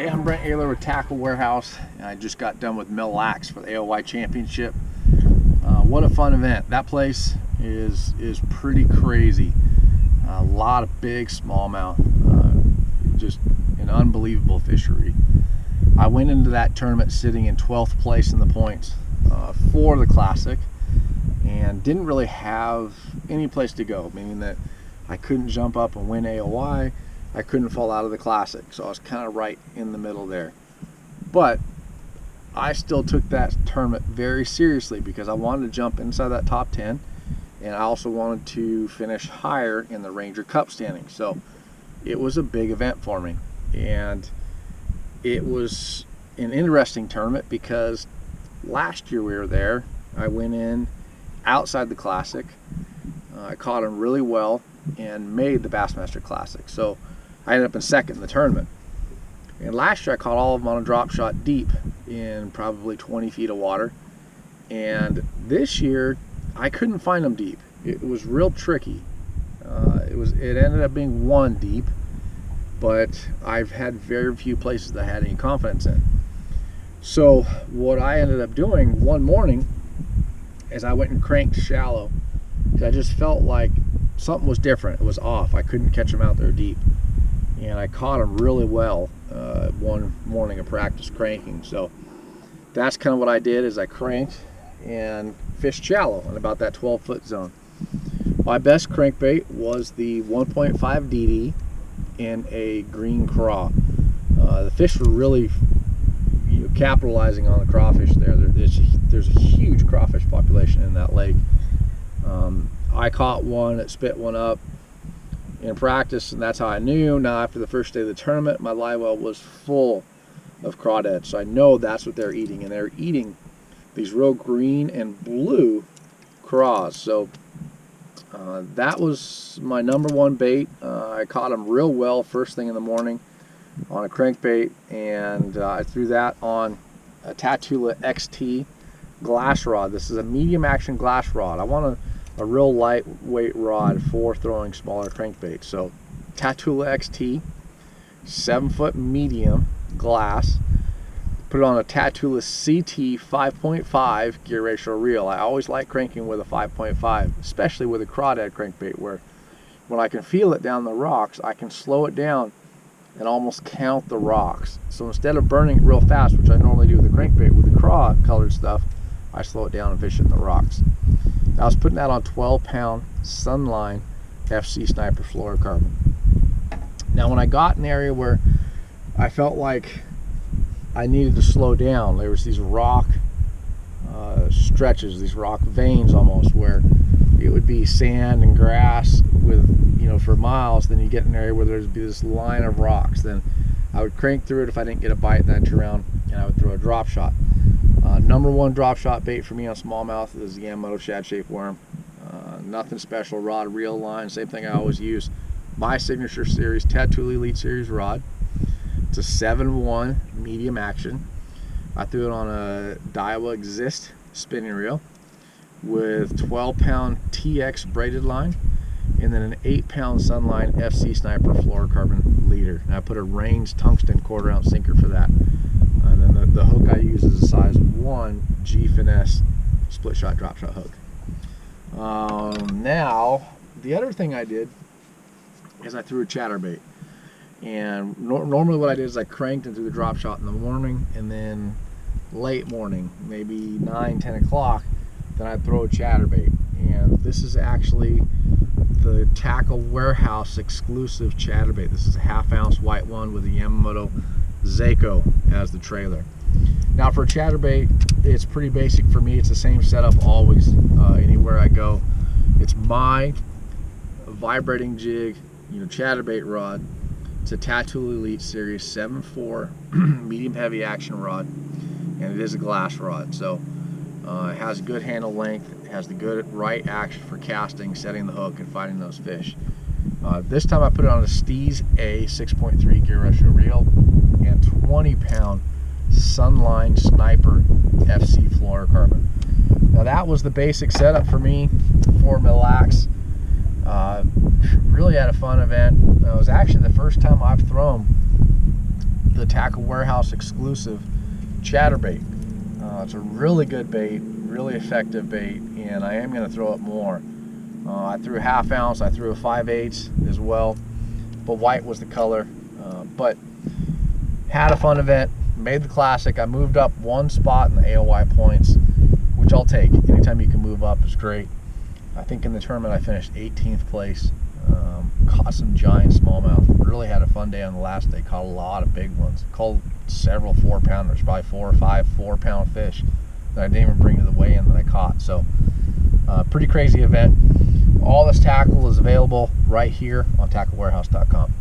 Hey, I'm Brent Ehrler with Tackle Warehouse, and I just got done with Mille Lacs for the AOY Championship. What a fun event. That place is pretty crazy. A lot of big smallmouth, just an unbelievable fishery. I went into that tournament sitting in 12th place in the points for the Classic, and didn't really have any place to go, meaning that I couldn't jump up and win AOY. I couldn't fall out of the Classic, so I was kind of right in the middle there. But I still took that tournament very seriously because I wanted to jump inside that top 10, and I also wanted to finish higher in the Ranger Cup standing. So it was a big event for me, and it was an interesting tournament because last year we were there, I went in outside the Classic. I caught him really well and made the Bassmaster Classic. So I ended up in second in the tournament. And last year I caught all of them on a drop shot deep in probably 20 feet of water. And this year I couldn't find them deep. It was real tricky. It ended up being one deep, but I've had very few places that I had any confidence in. So what I ended up doing one morning is I went and cranked shallow, because I just felt like something was different. It was off. I couldn't catch them out there deep. And I caught them really well one morning of practice cranking. So that's kind of what I did, is I cranked and fished shallow in about that 12-foot zone. My best crankbait was the 1.5 DD in a green craw. The fish were really capitalizing on the crawfish there. There's a huge crawfish population in that lake. I caught one that spit one up in practice, and that's how I knew. Now after the first day of the tournament, my live well was full of crawdads, so I know that's what they're eating, and they're eating these real green and blue craws. So that was my number one bait. I caught them real well first thing in the morning on a crankbait, and I threw that on a Tatula XT glass rod. This is a medium action glass rod. I want a real lightweight rod for throwing smaller crankbaits. So Tatula XT, 7-foot medium glass. Put it on a Tatula CT 5.5 gear ratio reel. I always like cranking with a 5.5, especially with a crawdad crankbait, where when I can feel it down the rocks, I can slow it down and almost count the rocks. So instead of burning it real fast, which I normally do with the crankbait, with the craw colored stuff, I slow it down and fish it in the rocks. I was putting that on 12-pound Sunline FC Sniper fluorocarbon. Now when I got in an area where I felt like I needed to slow down, there was these rock stretches, these rock veins almost, where it would be sand and grass with, for miles. Then you get in an area where there'd be this line of rocks. Then I would crank through it. If I didn't get a bite, then I'd turn around and I would throw a drop shot. Number one drop shot bait for me on smallmouth is the Yamamoto Shad Shape Worm. Nothing special, rod, reel, line, same thing I always use. My signature series, Tatula Elite Series rod. It's a 7-1 medium action. I threw it on a Daiwa Exist spinning reel with 12-pound TX braided line, and then an 8-pound Sunline FC Sniper fluorocarbon leader. And I put a Range tungsten 1/4-ounce sinker for that. And then the hook I use is a size 1 G Finesse split shot drop shot hook. Now the other thing I did is I threw a chatterbait. And normally what I did is I cranked and threw the drop shot in the morning, and then late morning, maybe 9, 10 o'clock, then I'd throw a chatterbait. And this is actually the Tackle Warehouse exclusive chatterbait. This is a 1/2 ounce white one with a Yamamoto Zako as the trailer. Now for a chatterbait, it's pretty basic for me. It's the same setup always, anywhere I go. It's my vibrating jig, chatterbait rod. It's a Tatula Elite Series 7.4 medium heavy action rod, and it is a glass rod. So it has good handle length, it has the good right action for casting, setting the hook, and finding those fish. This time I put it on a Steez A 6.3 gear ratio reel and 20-pound Sunline Sniper FC fluorocarbon. Now that was the basic setup for me for Mille Lacs. Really had a fun event. It was actually the first time I've thrown the Tackle Warehouse exclusive chatterbait. It's a really good bait, really effective bait, and I am going to throw it more. I threw a 1/2 ounce, I threw a 5/8 as well, but white was the color. But had a fun event, made the classic. I moved up 1 spot in the AOY points, which I'll take. Anytime you can move up is great. I think in the tournament I finished 18th place. Caught some giant smallmouth. Really had a fun day on the last day. Caught a lot of big ones. Caught several 4-pounders, probably 4 or 5 4-pound fish that I didn't even bring to the weigh-in that I caught. So pretty crazy event. All this tackle is available right here on tacklewarehouse.com.